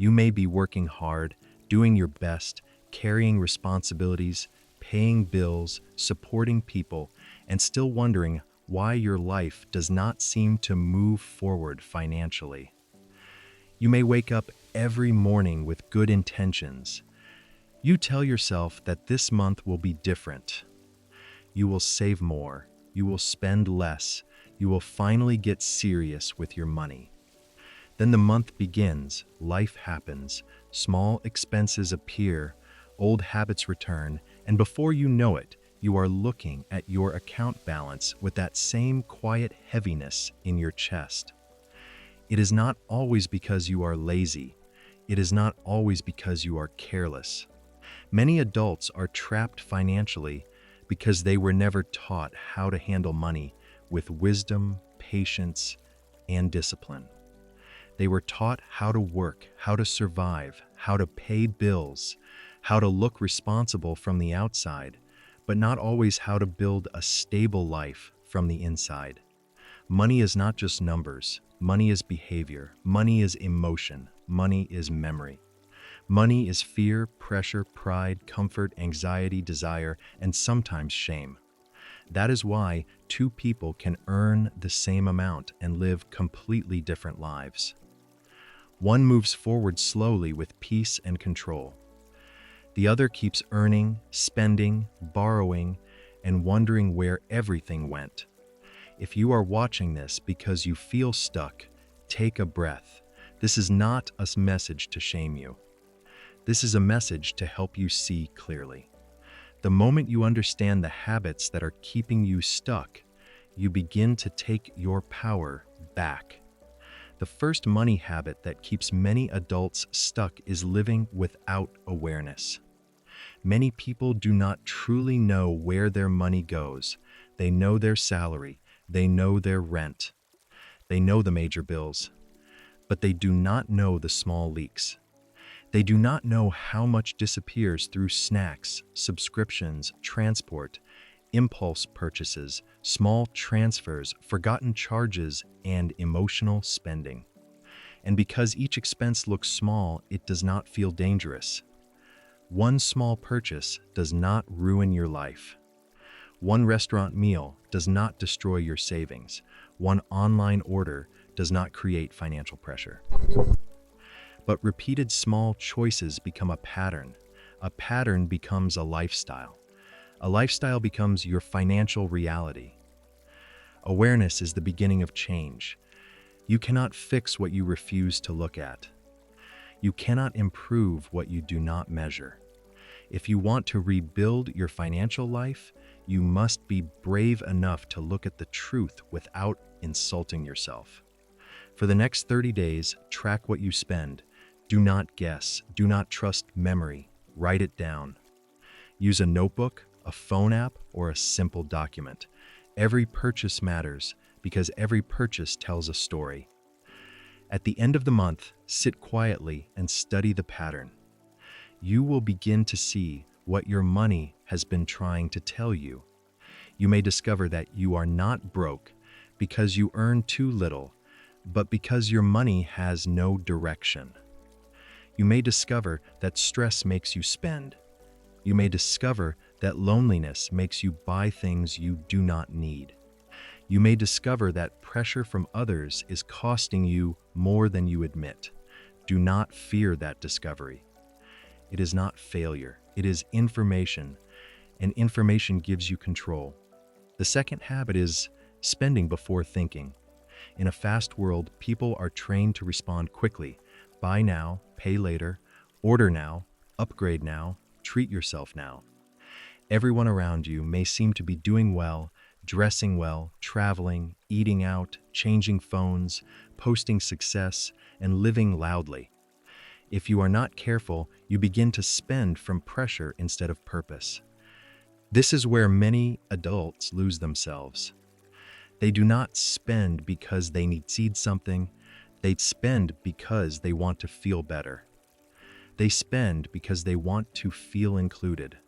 You may be working hard, doing your best, carrying responsibilities, paying bills, supporting people, and still wondering why your life does not seem to move forward financially. You may wake up every morning with good intentions. You tell yourself that this month will be different. You will save more. You will spend less. You will finally get serious with your money. Then the month begins, life happens, small expenses appear, old habits return, and before you know it, you are looking at your account balance with that same quiet heaviness in your chest. It is not always because you are lazy. It is not always because you are careless. Many adults are trapped financially because they were never taught how to handle money with wisdom, patience, and discipline. They were taught how to work, how to survive, how to pay bills, how to look responsible from the outside, but not always how to build a stable life from the inside. Money is not just numbers. Money is behavior. Money is emotion. Money is memory. Money is fear, pressure, pride, comfort, anxiety, desire, and sometimes shame. That is why two people can earn the same amount and live completely different lives. One moves forward slowly with peace and control. The other keeps earning, spending, borrowing, and wondering where everything went. If you are watching this because you feel stuck, take a breath. This is not a message to shame you. This is a message to help you see clearly. The moment you understand the habits that are keeping you stuck, you begin to take your power back. The first money habit that keeps many adults stuck is living without awareness. Many people do not truly know where their money goes. They know their salary. They know their rent. They know the major bills, but they do not know the small leaks. They do not know how much disappears through snacks, subscriptions, transport, impulse purchases, small transfers, forgotten charges, and emotional spending. And because each expense looks small, it does not feel dangerous. One small purchase does not ruin your life. One restaurant meal does not destroy your savings. One online order does not create financial pressure. But repeated small choices become a pattern. A pattern becomes a lifestyle. A lifestyle becomes your financial reality. Awareness is the beginning of change. You cannot fix what you refuse to look at. You cannot improve what you do not measure. If you want to rebuild your financial life, you must be brave enough to look at the truth without insulting yourself. For the next 30 days, track what you spend. Do not guess. Do not trust memory. Write it down. Use a notebook, a phone app, or a simple document. Every purchase matters because every purchase tells a story. At the end of the month, sit quietly and study the pattern. You will begin to see what your money has been trying to tell you. You may discover that you are not broke because you earn too little, but because your money has no direction. You may discover that stress makes you spend. You may discover that loneliness makes you buy things you do not need. You may discover that pressure from others is costing you more than you admit. Do not fear that discovery. It is not failure. It is information, and information gives you control. The second habit is spending before thinking. In a fast world, people are trained to respond quickly. Buy now, pay later, order now, upgrade now, treat yourself now. Everyone around you may seem to be doing well, dressing well, traveling, eating out, changing phones, posting success, and living loudly. If you are not careful, you begin to spend from pressure instead of purpose. This is where many adults lose themselves. They do not spend because they need something. They spend because they want to feel better. They spend because they want to feel included.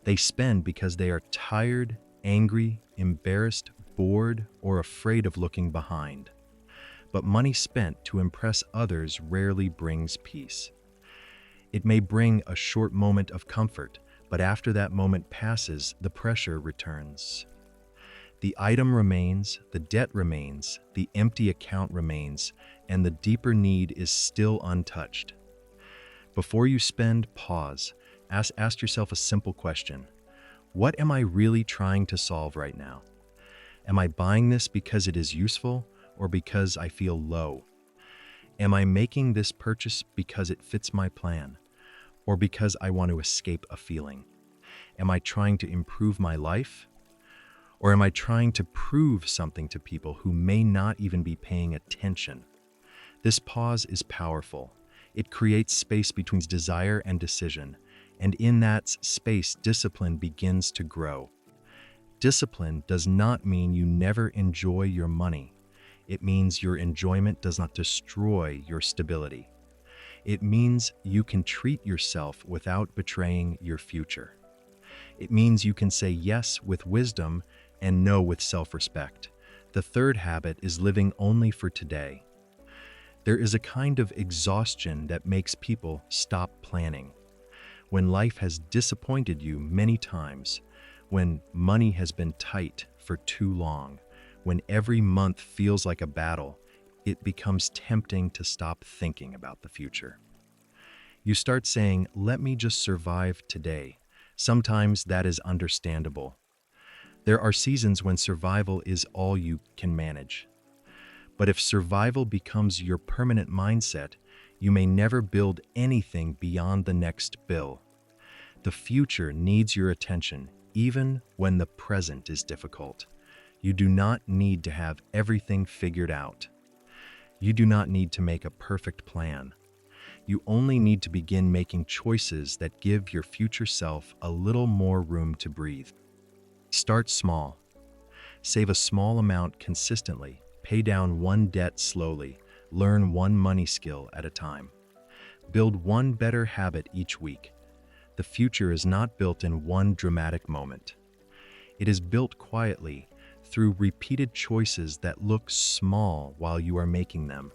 They spend because they are tired, angry, embarrassed, bored, or afraid of looking behind. but money spent to impress others rarely brings peace. It may bring a short moment of comfort, but after that moment passes, the pressure returns. The item remains, the debt remains, the empty account remains, and the deeper need is still untouched. Before you spend, pause. Ask yourself a simple question. What am I really trying to solve right now? Am I buying this because it is useful or because I feel low? Am I making this purchase because it fits my plan or because I want to escape a feeling? Am I trying to improve my life? Or am I trying to prove something to people who may not even be paying attention? This pause is powerful. It creates space between desire and decision, and in that space, discipline begins to grow. Discipline does not mean you never enjoy your money. It means your enjoyment does not destroy your stability. It means you can treat yourself without betraying your future. It means you can say yes with wisdom and no with self-respect. The third habit is living only for today. There is a kind of exhaustion that makes people stop planning. When life has disappointed you many times, when money has been tight for too long, when every month feels like a battle, it becomes tempting to stop thinking about the future. You start saying, "Let me just survive today." Sometimes that is understandable. There are seasons when survival is all you can manage. But if survival becomes your permanent mindset, you may never build anything beyond the next bill. The future needs your attention, even when the present is difficult. You do not need to have everything figured out. You do not need to make a perfect plan. You only need to begin making choices that give your future self a little more room to breathe. Start small. Save a small amount consistently. Pay down one debt slowly. Learn one money skill at a time. Build one better habit each week. The future is not built in one dramatic moment. It is built quietly through repeated choices that look small while you are making them.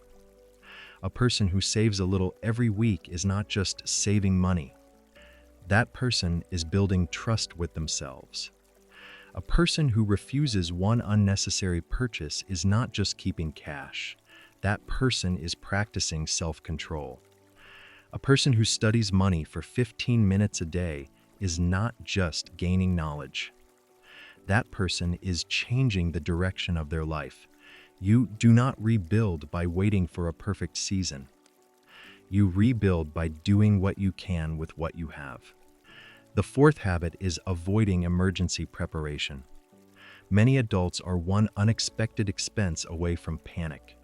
A person who saves a little every week is not just saving money. That person is building trust with themselves. A person who refuses one unnecessary purchase is not just keeping cash. That person is practicing self-control. A person who studies money for 15 minutes a day is not just gaining knowledge. That person is changing the direction of their life. You do not rebuild by waiting for a perfect season. You rebuild by doing what you can with what you have. The fourth habit is avoiding emergency preparation. Many adults are one unexpected expense away from panic.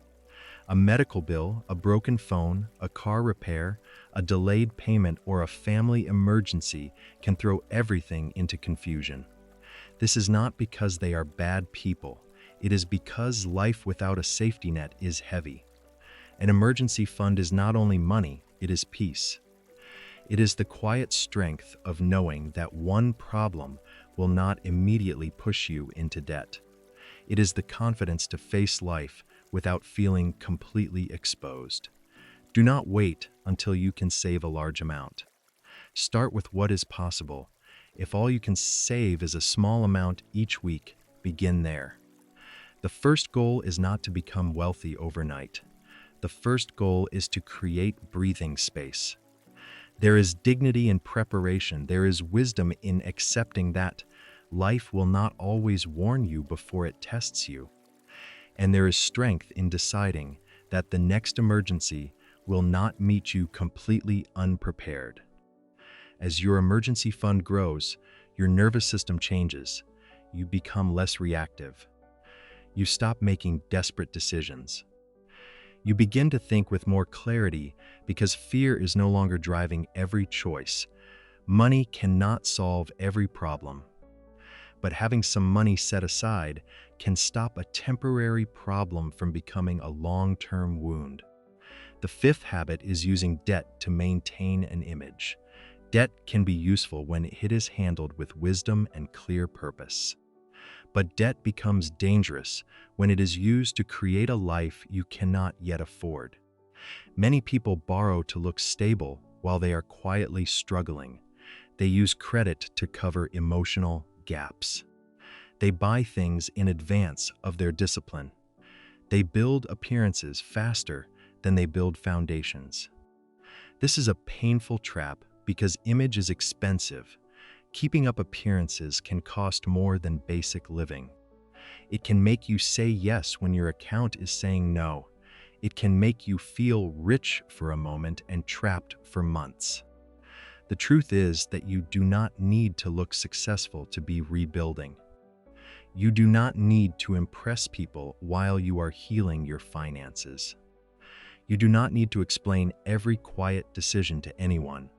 A medical bill, a broken phone, a car repair, a delayed payment, or a family emergency can throw everything into confusion. This is not because they are bad people. It is because life without a safety net is heavy. An emergency fund is not only money, it is peace. It is the quiet strength of knowing that one problem will not immediately push you into debt. It is the confidence to face life without feeling completely exposed. Do not wait until you can save a large amount. Start with what is possible. If all you can save is a small amount each week, begin there. The first goal is not to become wealthy overnight. The first goal is to create breathing space. There is dignity in preparation. There is wisdom in accepting that life will not always warn you before it tests you. And there is strength in deciding that the next emergency will not meet you completely unprepared. As your emergency fund grows, your nervous system changes. You become less reactive. You stop making desperate decisions. You begin to think with more clarity because fear is no longer driving every choice. Money cannot solve every problem, but having some money set aside can stop a temporary problem from becoming a long-term wound. The fifth habit is using debt to maintain an image. Debt can be useful when it is handled with wisdom and clear purpose. But debt becomes dangerous when it is used to create a life you cannot yet afford. Many people borrow to look stable while they are quietly struggling. They use credit to cover emotional gaps. They buy things in advance of their discipline. They build appearances faster than they build foundations. This is a painful trap because image is expensive. Keeping up appearances can cost more than basic living. It can make you say yes when your account is saying no. It can make you feel rich for a moment and trapped for months. The truth is that you do not need to look successful to be rebuilding. You do not need to impress people while you are healing your finances. You do not need to explain every quiet decision to anyone.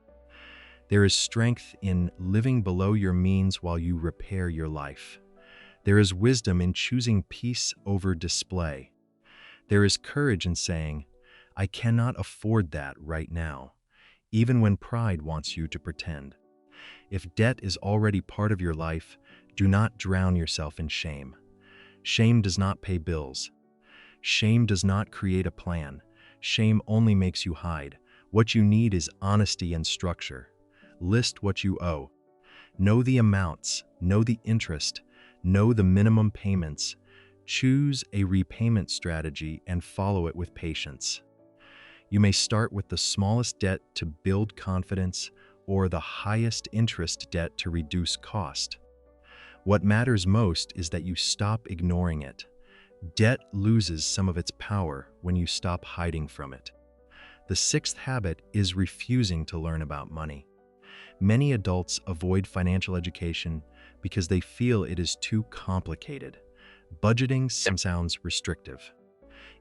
There is strength in living below your means while you repair your life. There is wisdom in choosing peace over display. There is courage in saying, "I cannot afford that right now," even when pride wants you to pretend. If debt is already part of your life, do not drown yourself in shame. Shame does not pay bills. Shame does not create a plan. Shame only makes you hide. What you need is honesty and structure. List what you owe. Know the amounts, know the interest, know the minimum payments. Choose a repayment strategy and follow it with patience. You may start with the smallest debt to build confidence or the highest interest debt to reduce cost. What matters most is that you stop ignoring it. Debt loses some of its power when you stop hiding from it. The sixth habit is refusing to learn about money. Many adults avoid financial education because they feel it is too complicated. Budgeting sounds restrictive.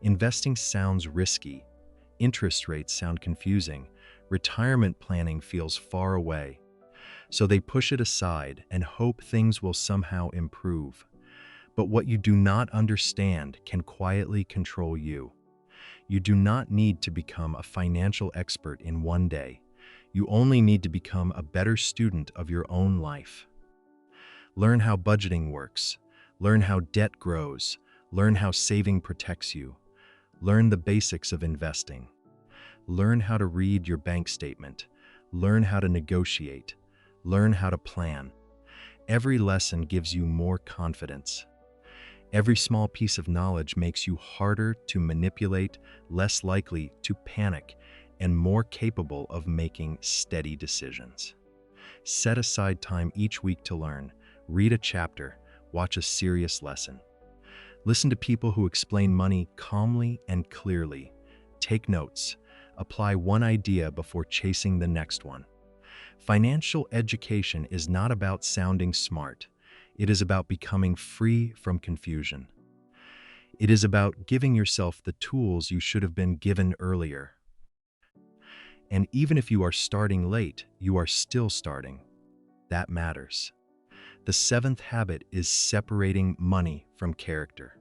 Investing sounds risky. Interest rates sound confusing. Retirement planning feels far away. So they push it aside and hope things will somehow improve. But what you do not understand can quietly control you. You do not need to become a financial expert in one day. You only need to become a better student of your own life. Learn how budgeting works. Learn how debt grows. Learn how saving protects you. Learn the basics of investing. Learn how to read your bank statement. Learn how to negotiate. Learn how to plan. Every lesson gives you more confidence. Every small piece of knowledge makes you harder to manipulate, less likely to panic, and more capable of making steady decisions. Set aside time each week to learn. Read a chapter. Watch a serious lesson. Listen to people who explain money calmly and clearly. Take notes. Apply one idea before chasing the next one. Financial education is not about sounding smart. It is about becoming free from confusion. It is about giving yourself the tools you should have been given earlier. And even if you are starting late, you are still starting. That matters. The seventh habit is separating money from character.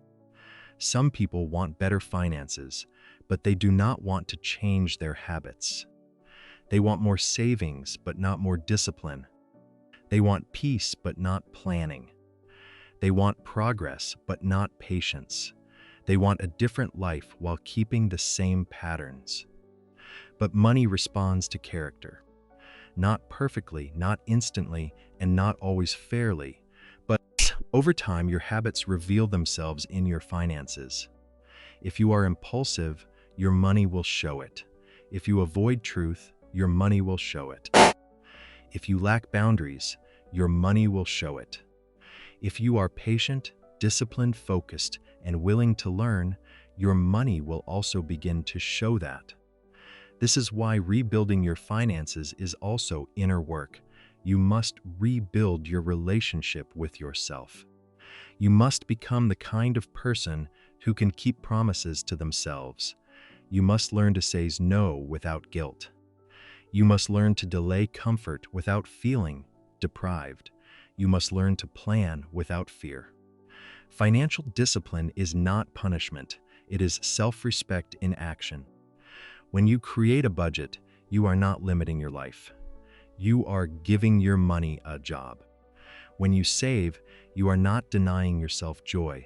Some people want better finances, but they do not want to change their habits. They want more savings, but not more discipline. They want peace, but not planning. They want progress, but not patience. They want a different life while keeping the same patterns. But money responds to character. Not perfectly, not instantly, and not always fairly, but over time your habits reveal themselves in your finances. If you are impulsive, your money will show it. If you avoid truth, your money will show it. If you lack boundaries, your money will show it. If you are patient, disciplined, focused, and willing to learn, your money will also begin to show that. This is why rebuilding your finances is also inner work. You must rebuild your relationship with yourself. You must become the kind of person who can keep promises to themselves. You must learn to say no without guilt. You must learn to delay comfort without feeling deprived. You must learn to plan without fear. Financial discipline is not punishment. It is self-respect in action. When you create a budget, you are not limiting your life. You are giving your money a job. When you save, You are not denying yourself joy.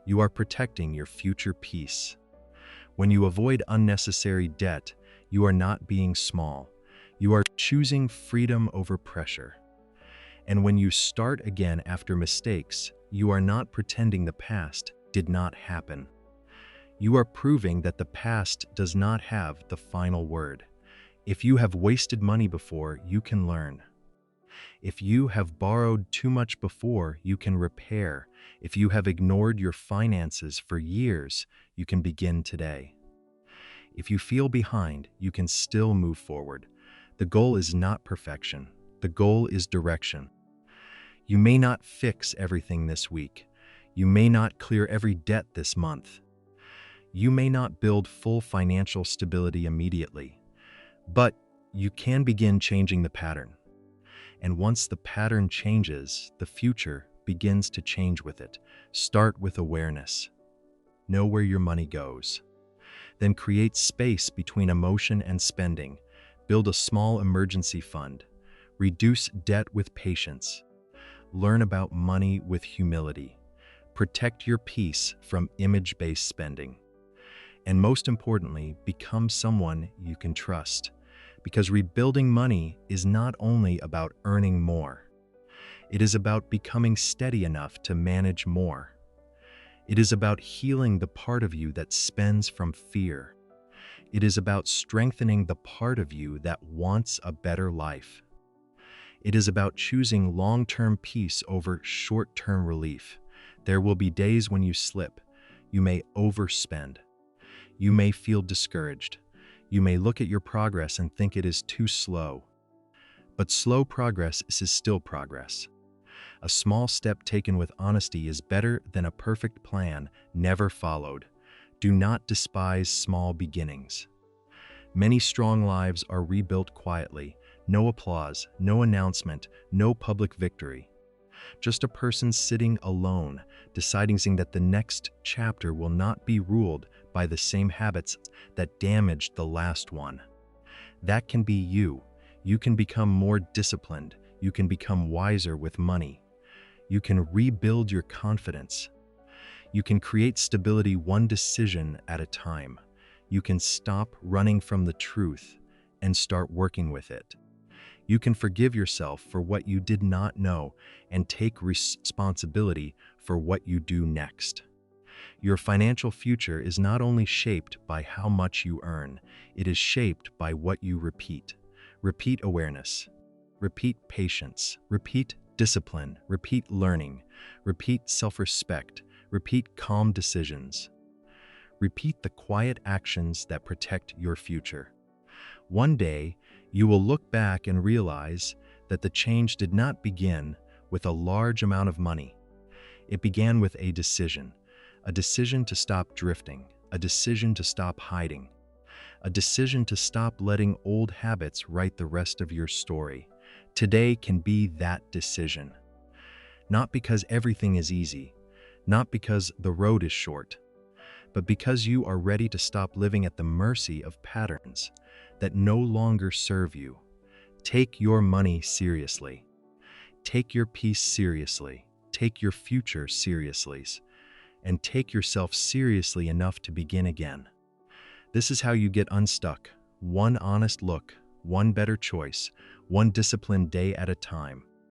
You are protecting your future peace. When you avoid unnecessary debt, you are not being small. You are choosing freedom over pressure. And when you start again after mistakes, you are not pretending the past did not happen. You are proving that the past does not have the final word. If you have wasted money before, you can learn. If you have borrowed too much before, you can repair. If you have ignored your finances for years, you can begin today. If you feel behind, you can still move forward. The goal is not perfection. The goal is direction. You may not fix everything this week. You may not clear every debt this month. You may not build full financial stability immediately, but you can begin changing the pattern. And once the pattern changes, the future begins to change with it. Start with awareness. Know where your money goes. Then create space between emotion and spending. Build a small emergency fund. Reduce debt with patience. Learn about money with humility. Protect your peace from image-based spending. And most importantly, become someone you can trust. Because rebuilding money is not only about earning more. It is about becoming steady enough to manage more. It is about healing the part of you that spends from fear. It is about strengthening the part of you that wants a better life. It is about choosing long-term peace over short-term relief. There will be days when you slip. You may overspend. You may feel discouraged. You may look at your progress and think it is too slow. But slow progress is still progress. A small step taken with honesty is better than a perfect plan never followed. Do not despise small beginnings. Many strong lives are rebuilt quietly. No applause, no announcement, no public victory. Just a person sitting alone, deciding that the next chapter will not be ruled by the same habits that damaged the last one. That can be you. You can become more disciplined. You can become wiser with money. You can rebuild your confidence. You can create stability one decision at a time. You can stop running from the truth and start working with it. You can forgive yourself for what you did not know and take responsibility for what you do next. Your financial future is not only shaped by how much you earn, it is shaped by what you repeat. Repeat awareness. Repeat patience. Repeat discipline. Repeat learning. Repeat self-respect. Repeat calm decisions. Repeat the quiet actions that protect your future. One day, you will look back and realize that the change did not begin with a large amount of money. It began with a decision to stop drifting, a decision to stop hiding, a decision to stop letting old habits write the rest of your story. Today can be that decision. Not because everything is easy, not because the road is short, but because you are ready to stop living at the mercy of patterns that no longer serve you. Take your money seriously. Take your peace seriously. Take your future seriously. And take yourself seriously enough to begin again. This is how you get unstuck. One honest look, one better choice, one disciplined day at a time.